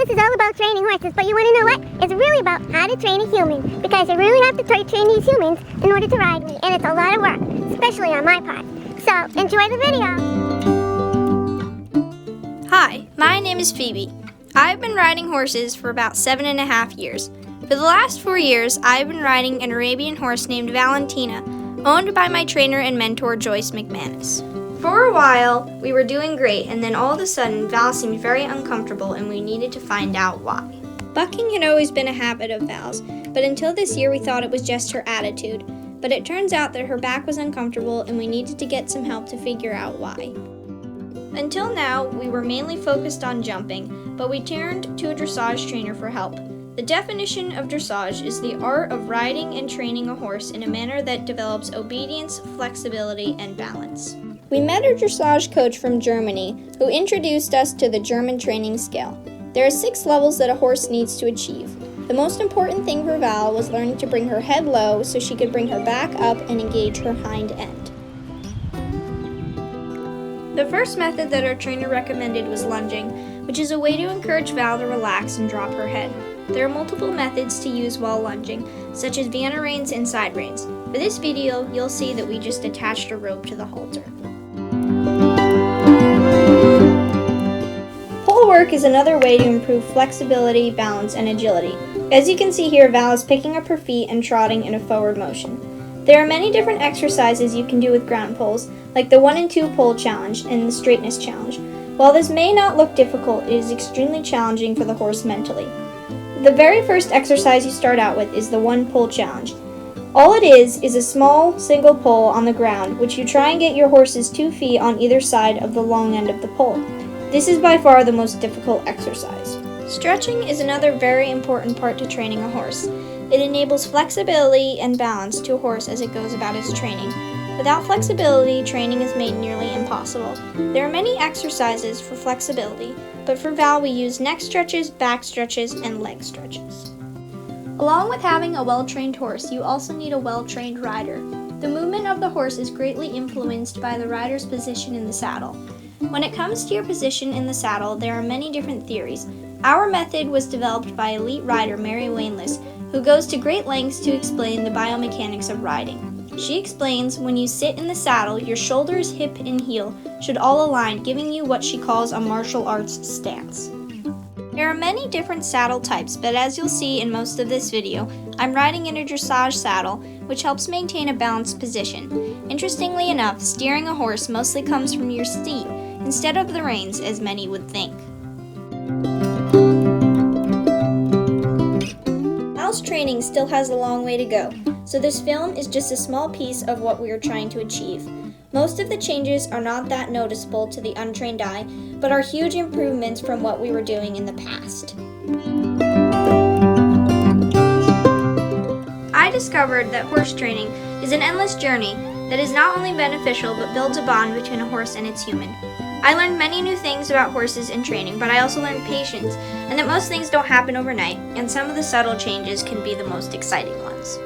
this is all about training horses, but you want to know what? It's really about how to train a human, because you really have to train these humans in order to ride me, and it's a lot of work, especially on my part. So, enjoy the video! Hi, my name is Phoebe. I've been riding horses for about 7.5 years. For the last 4 years, I've been riding an Arabian horse named Valentina, owned by my trainer and mentor Joyce McManus. For a while, we were doing great, and then all of a sudden, Val seemed very uncomfortable and we needed to find out why. Bucking had always been a habit of Val's, but until this year we thought it was just her attitude. But it turns out that her back was uncomfortable and we needed to get some help to figure out why. Until now, we were mainly focused on jumping, but we turned to a dressage trainer for help. The definition of dressage is the art of riding and training a horse in a manner that develops obedience, flexibility, and balance. We met a dressage coach from Germany who introduced us to the German training scale. There are 6 levels that a horse needs to achieve. The most important thing for Val was learning to bring her head low so she could bring her back up and engage her hind end. The first method that our trainer recommended was lunging, which is a way to encourage Val to relax and drop her head. There are multiple methods to use while lunging, such as Vienna reins and side reins. For this video, you'll see that we just attached a rope to the halter. Pole work is another way to improve flexibility, balance, and agility. As you can see here, Val is picking up her feet and trotting in a forward motion. There are many different exercises you can do with ground poles, like the 1 and 2 pole challenge and the straightness challenge. While this may not look difficult, it is extremely challenging for the horse mentally. The very first exercise you start out with is the 1 pole challenge. All it is a small single pole on the ground, which you try and get your horse's 2 feet on either side of the long end of the pole. This is by far the most difficult exercise. Stretching is another very important part to training a horse. It enables flexibility and balance to a horse as it goes about its training. Without flexibility, training is made nearly impossible. There are many exercises for flexibility, but for Val we use neck stretches, back stretches, and leg stretches. Along with having a well-trained horse, you also need a well-trained rider. The movement of the horse is greatly influenced by the rider's position in the saddle. When it comes to your position in the saddle, there are many different theories. Our method was developed by elite rider Mary Wainless, who goes to great lengths to explain the biomechanics of riding. She explains when you sit in the saddle, your shoulders, hip, and heel should all align, giving you what she calls a martial arts stance. There are many different saddle types, but as you'll see in most of this video, I'm riding in a dressage saddle, which helps maintain a balanced position. Interestingly enough, steering a horse mostly comes from your seat, instead of the reins, as many would think. Val's training still has a long way to go, so this film is just a small piece of what we are trying to achieve. Most of the changes are not that noticeable to the untrained eye, but are huge improvements from what we were doing in the past. I discovered that horse training is an endless journey that is not only beneficial but builds a bond between a horse and its human. I learned many new things about horses and training, but I also learned patience, and that most things don't happen overnight, and some of the subtle changes can be the most exciting ones.